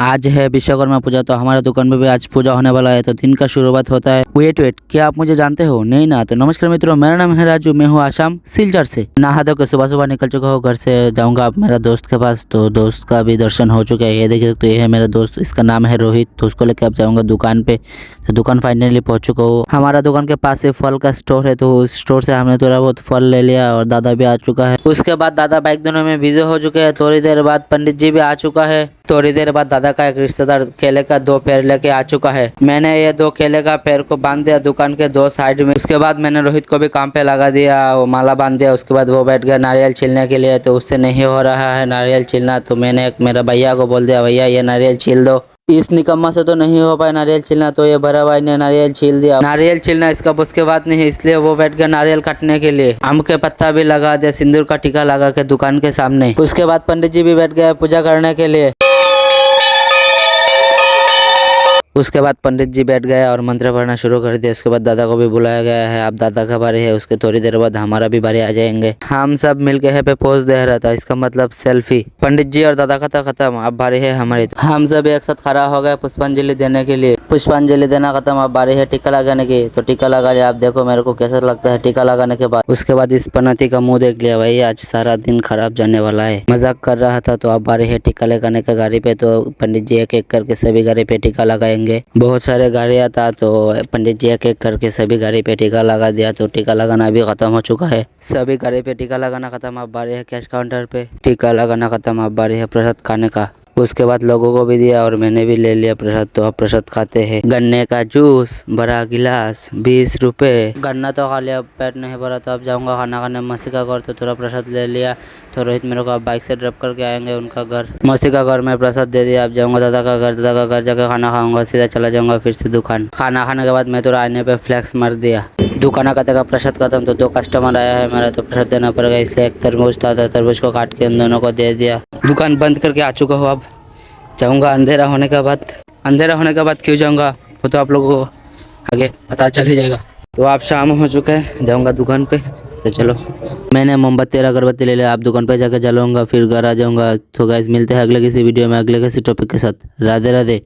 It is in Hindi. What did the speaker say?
आज है विश्वकर्मा पूजा, तो हमारे दुकान में भी आज पूजा होने वाला है। तो दिन का शुरुआत होता है। वेट वेट, क्या आप मुझे जानते हो? नहीं ना? तो नमस्कार मित्रों, मेरा नाम है राजू, मैं हूँ आसाम सिलचर से। नहा धो के सुबह सुबह निकल चुका हूँ घर से, जाऊंगा अब मेरा दोस्त के पास। तो दोस्त का भी दर्शन हो चुका है, ये देखिए। तो ये है मेरा दोस्त, इसका नाम है रोहित। तो उसको लेकर अब जाऊंगा दुकान पे। तो दुकान फाइनली पहुंच चुका हूँ। हमारा दुकान के पास से फल का स्टोर है, तो उस स्टोर से हमने थोड़ा बहुत फल ले लिया और दादा भी आ चुका है। उसके बाद दादा बाइक दोनों में बिजी हो चुके हैं। थोड़ी देर बाद पंडित जी भी आ चुका है। थोड़ी देर बाद दादा का एक रिश्तेदार केले का 2 पेड़ लेके आ चुका है। मैंने ये 2 केले का पेड़ को बांध दिया दुकान के 2 साइड में। उसके बाद मैंने रोहित को भी काम पे लगा दिया, वो माला बांध दिया। उसके बाद वो बैठ गया नारियल छीलने के लिए। तो उससे नहीं हो रहा है नारियल छीलना, तो मैंने एक मेरा भैया को बोल दिया, भैया ये नारियल छील दो। इस निकम्मा से तो नहीं हो पाया नारियल छीलना, तो ये बड़ा भाई ने नारियल छील दिया। नारियल छीलना इसका बस के बात नहीं है, इसलिए वो बैठ गया नारियल काटने के लिए। आम के पत्ता भी लगा दिया, सिंदूर का टीका लगा के दुकान के सामने। उसके बाद पंडित जी भी बैठ गए पूजा करने के लिए। उसके बाद पंडित जी बैठ गए और मंत्र पढ़ना शुरू कर दिया। उसके बाद दादा को भी बुलाया गया है। अब दादा का बारी है, उसके थोड़ी देर बाद हमारा भी बारी आ जाएंगे। हम सब मिलके है पे पोज दे रहा था, इसका मतलब सेल्फी। पंडित जी और दादा का था खत्म, अब बारी है हमारी। हम सब एक साथ खड़ा हो गए पुष्पांजलि देने के लिए। पुष्पांजलि देना खत्म, अब बारी है टीका लगाने की। तो टीका लगा लिया। आप देखो मेरे को कैसा लगता है टीका लगाने के बाद। उसके बाद इस पनौती का मुंह देख लिया, भाई आज सारा दिन खराब जाने वाला है। मजाक कर रहा था। तो अब बारी है टीका लगाने का गाड़ी पे। तो पंडित जी एक एक करके सभी गाड़ी पे टीका लगाएंगे। बहुत सारे गाड़ियाँ था, तो पंडित जी एक एक करके सभी गाड़ी पे टीका लगा दिया। तो टीका लगाना भी खत्म हो चुका है। सभी गाड़ी पे टीका लगाना खत्म, अब बारी है कैश काउंटर पे टीका लगाना खत्म। अब बारी है प्रसाद खाने का। उसके बाद लोगों को भी दिया और मैंने भी ले लिया प्रसाद। तो अब प्रसाद खाते हैं। गन्ने का जूस बड़ा गिलास 20 रुपए। गन्ना तो खा लिया, पेट नहीं भरा। तो अब जाऊंगा खाना खाने मस्ती का घर। तो थोड़ा प्रसाद ले लिया। तो रोहित मेरे को अब बाइक से ड्रॉप करके आएंगे उनका घर। मस्ती का घर में प्रसाद दे दिया। अब जाऊंगा दादा का घर। दादा का घर जाकर खाना खाऊंगा, सीधा चला जाऊंगा फिर से दुकान। खाना खाने के बाद मैं थोड़ा आईने पे फ्लैक्स मार दिया। दुकान का तक प्रसाद खत्म। तो 2 कस्टमर आया है मेरा, तो प्रसाद देना पड़ेगा, इसलिए एक तरबूज था, तो तरबूज को काट के उन दोनों को दे दिया। दुकान बंद करके आ चुका हूँ। अब जाऊंगा अंधेरा होने के बाद। अंधेरा होने के बाद क्यों जाऊंगा वो तो आप लोगों को आगे पता चल ही जाएगा। तो आप शाम हो चुका है, जाऊंगा दुकान पे। तो चलो, मैंने मोमबत्ती और अगरबत्ती ले लिया। आप दुकान पे जाकर जलाऊंगा, फिर घर आ जाऊंगा। तो गाइस मिलते हैं अगले किसी वीडियो में, अगले किसी टॉपिक के साथ। राधे राधे।